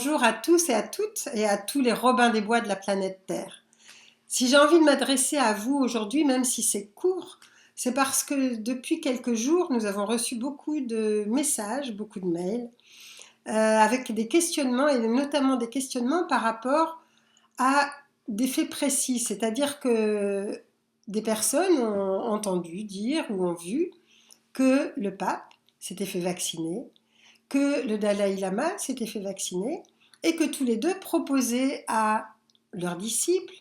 Bonjour à tous et à toutes et à tous les Robins des Bois de la planète Terre. Si j'ai envie de m'adresser à vous aujourd'hui, même si c'est court, c'est parce que depuis quelques jours, nous avons reçu beaucoup de messages, beaucoup de mails, avec des questionnements et notamment des questionnements par rapport à des faits précis. C'est-à-dire que des personnes ont entendu dire ou ont vu que le pape s'était fait vacciner, que le Dalai Lama s'était fait vacciner et que tous les deux proposaient à leurs disciples,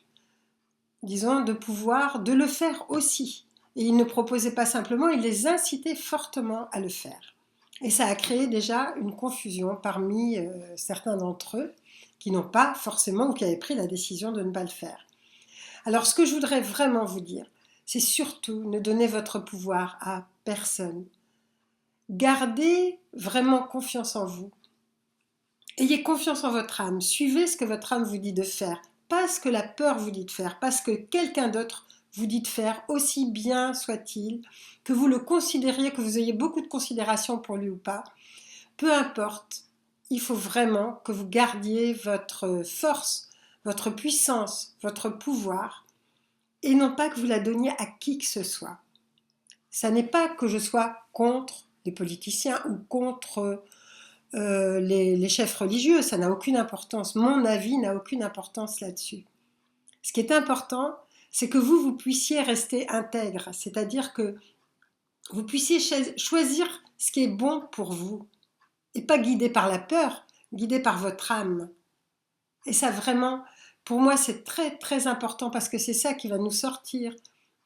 disons, de le faire aussi. Et ils ne proposaient pas simplement, ils les incitaient fortement à le faire. Et ça a créé déjà une confusion parmi certains d'entre eux qui n'ont pas forcément ou qui avaient pris la décision de ne pas le faire. Alors ce que je voudrais vraiment vous dire, c'est surtout ne donnez votre pouvoir à personne. Gardez vraiment confiance en vous. Ayez confiance en votre âme. Suivez ce que votre âme vous dit de faire. Pas ce que la peur vous dit de faire. Pas ce que quelqu'un d'autre vous dit de faire, aussi bien soit-il, que vous le considériez, que vous ayez beaucoup de considération pour lui ou pas. Peu importe. Il faut vraiment que vous gardiez votre force, votre puissance, votre pouvoir, et non pas que vous la donniez à qui que ce soit. Ça n'est pas que je sois contre les politiciens ou contre les chefs religieux, ça n'a aucune importance. Mon avis n'a aucune importance là-dessus. Ce qui est important, c'est que vous puissiez rester intègre, c'est-à-dire que vous puissiez choisir ce qui est bon pour vous, et pas guidé par la peur, guidé par votre âme. Et ça vraiment, pour moi, c'est très très important parce que c'est ça qui va nous sortir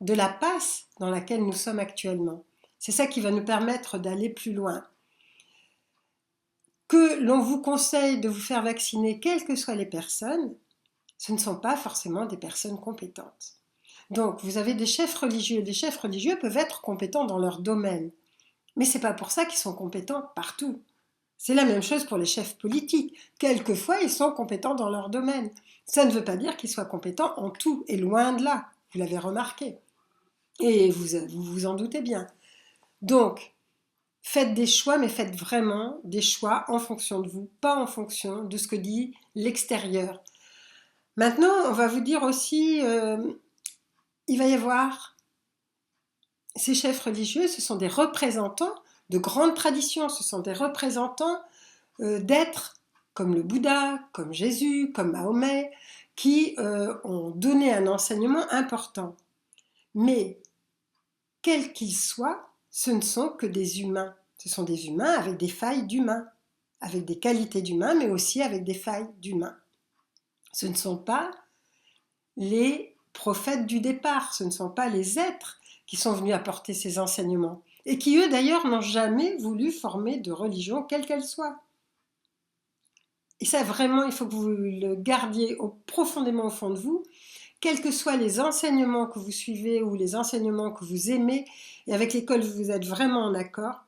de la passe dans laquelle nous sommes actuellement. C'est ça qui va nous permettre d'aller plus loin. Que l'on vous conseille de vous faire vacciner, quelles que soient les personnes, ce ne sont pas forcément des personnes compétentes. Donc, vous avez des chefs religieux. Les chefs religieux peuvent être compétents dans leur domaine. Mais ce n'est pas pour ça qu'ils sont compétents partout. C'est la même chose pour les chefs politiques. Quelquefois, ils sont compétents dans leur domaine. Ça ne veut pas dire qu'ils soient compétents en tout, et loin de là. Vous l'avez remarqué. Et vous en doutez bien. Donc, faites des choix, mais faites vraiment des choix en fonction de vous, pas en fonction de ce que dit l'extérieur. Maintenant, on va vous dire aussi, il va y avoir ces chefs religieux, ce sont des représentants de grandes traditions, ce sont des représentants d'êtres comme le Bouddha, comme Jésus, comme Mahomet, qui ont donné un enseignement important. Mais, quels qu'ils soient, ce ne sont que des humains. Ce sont des humains avec des failles d'humains, avec des qualités d'humains, mais aussi avec des failles d'humains. Ce ne sont pas les prophètes du départ, ce ne sont pas les êtres qui sont venus apporter ces enseignements, et qui eux d'ailleurs n'ont jamais voulu former de religion, quelle qu'elle soit. Et ça vraiment, il faut que vous le gardiez profondément au fond de vous, quels que soient les enseignements que vous suivez ou les enseignements que vous aimez et avec lesquels vous êtes vraiment en accord,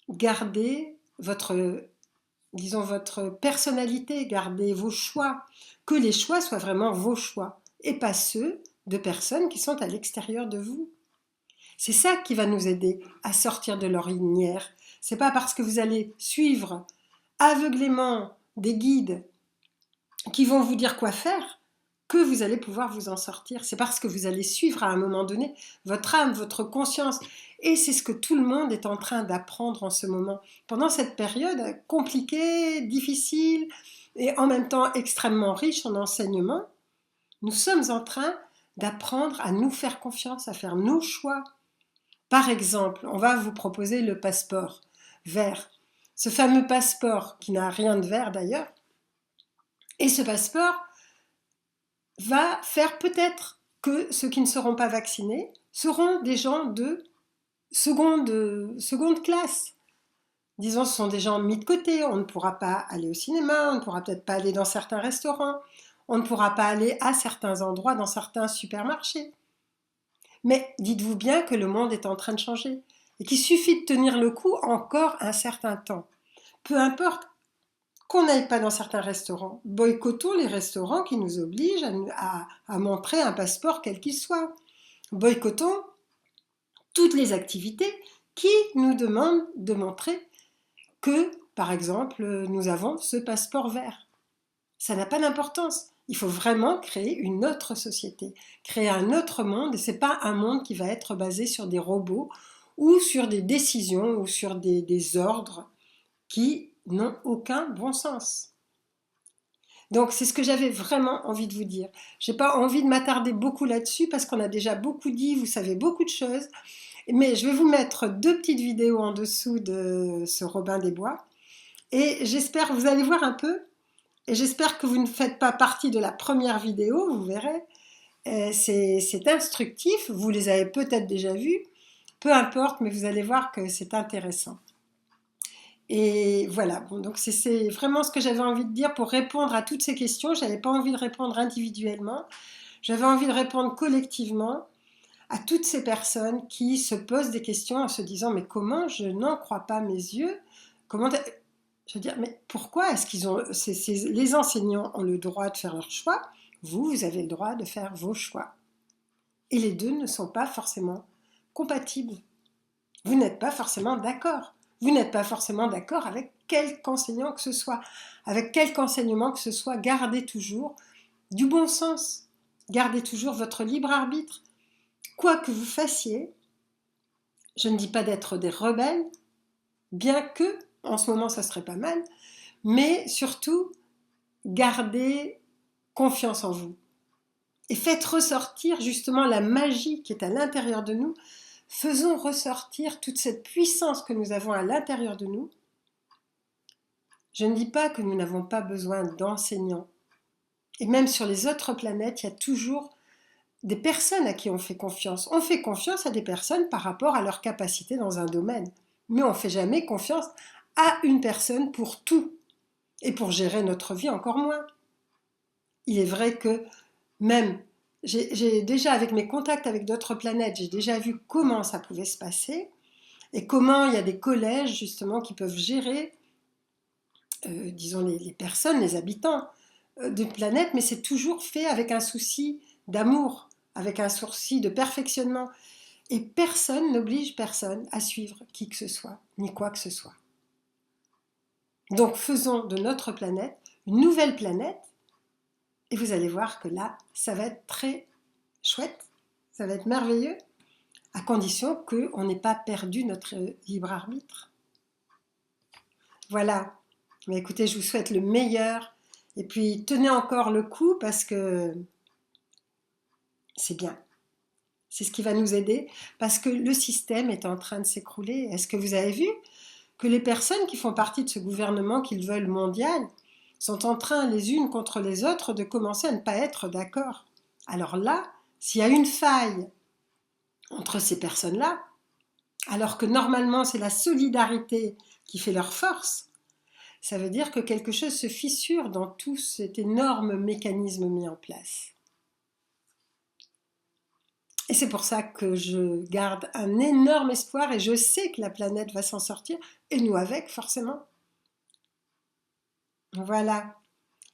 gardez votre personnalité, gardez vos choix, que les choix soient vraiment vos choix et pas ceux de personnes qui sont à l'extérieur de vous. C'est ça qui va nous aider à sortir de l'ornière. C'est pas parce que vous allez suivre aveuglément des guides qui vont vous dire quoi faire que vous allez pouvoir vous en sortir. C'est parce que vous allez suivre à un moment donné votre âme, votre conscience. Et c'est ce que tout le monde est en train d'apprendre en ce moment. Pendant cette période compliquée, difficile et en même temps extrêmement riche en enseignements, nous sommes en train d'apprendre à nous faire confiance, à faire nos choix. Par exemple, on va vous proposer le passeport vert. Ce fameux passeport qui n'a rien de vert d'ailleurs. Et ce passeport va faire peut-être que ceux qui ne seront pas vaccinés seront des gens de seconde classe. Disons, ce sont des gens mis de côté, on ne pourra pas aller au cinéma, on ne pourra peut-être pas aller dans certains restaurants, on ne pourra pas aller à certains endroits, dans certains supermarchés. Mais dites-vous bien que le monde est en train de changer et qu'il suffit de tenir le coup encore un certain temps. Peu importe qu'on n'aille pas dans certains restaurants. Boycottons les restaurants qui nous obligent à montrer un passeport quel qu'il soit. Boycottons toutes les activités qui nous demandent de montrer que par exemple, nous avons ce passeport vert. Ça n'a pas d'importance. Il faut vraiment créer une autre société, créer un autre monde, et ce n'est pas un monde qui va être basé sur des robots ou sur des décisions ou sur des ordres qui n'ont aucun bon sens. Donc c'est ce que j'avais vraiment envie de vous dire. Je n'ai pas envie de m'attarder beaucoup là-dessus parce qu'on a déjà beaucoup dit, vous savez beaucoup de choses, mais je vais vous mettre 2 petites vidéos en dessous de ce Robin des Bois et j'espère, vous allez voir un peu, et j'espère que vous ne faites pas partie de la première vidéo, vous verrez. C'est instructif, vous les avez peut-être déjà vus, peu importe, mais vous allez voir que c'est intéressant. Et voilà, bon, donc c'est vraiment ce que j'avais envie de dire pour répondre à toutes ces questions. Je n'avais pas envie de répondre individuellement, j'avais envie de répondre collectivement à toutes ces personnes qui se posent des questions en se disant mais comment je n'en crois pas mes yeux, comment je veux dire, mais pourquoi est-ce qu'ils ont... les enseignants ont le droit de faire leur choix, vous avez le droit de faire vos choix. Et les deux ne sont pas forcément compatibles. Vous n'êtes pas forcément d'accord. Vous n'êtes pas forcément d'accord avec quelque enseignant que ce soit. Avec quelque enseignement que ce soit, gardez toujours du bon sens. Gardez toujours votre libre arbitre. Quoi que vous fassiez, je ne dis pas d'être des rebelles, bien que en ce moment ça serait pas mal, mais surtout gardez confiance en vous et faites ressortir justement la magie qui est à l'intérieur de nous. Faisons ressortir toute cette puissance que nous avons à l'intérieur de nous. Je ne dis pas que nous n'avons pas besoin d'enseignants, et même sur les autres planètes, il y a toujours des personnes à qui on fait confiance. On fait confiance à des personnes par rapport à leur capacité dans un domaine, mais on ne fait jamais confiance à une personne pour tout, et pour gérer notre vie encore moins. Il est vrai que même, j'ai déjà, avec mes contacts avec d'autres planètes, j'ai déjà vu comment ça pouvait se passer, et comment il y a des collèges justement qui peuvent gérer, disons, les personnes, les habitants de planètes, mais c'est toujours fait avec un souci d'amour, avec un souci de perfectionnement. Et personne n'oblige personne à suivre qui que ce soit, ni quoi que ce soit. Donc faisons de notre planète une nouvelle planète, et vous allez voir que là, ça va être très chouette, ça va être merveilleux, à condition qu'on n'ait pas perdu notre libre arbitre. Voilà, mais écoutez, je vous souhaite le meilleur, et puis tenez encore le coup parce que c'est bien. C'est ce qui va nous aider, parce que le système est en train de s'écrouler. Est-ce que vous avez vu que les personnes qui font partie de ce gouvernement qu'ils veulent mondial sont en train, les unes contre les autres, de commencer à ne pas être d'accord? Alors là, s'il y a une faille entre ces personnes-là, alors que normalement c'est la solidarité qui fait leur force, ça veut dire que quelque chose se fissure dans tout cet énorme mécanisme mis en place. Et c'est pour ça que je garde un énorme espoir et je sais que la planète va s'en sortir, et nous avec, forcément. Voilà.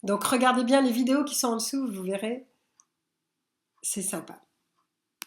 Donc regardez bien les vidéos qui sont en dessous, vous verrez, c'est sympa.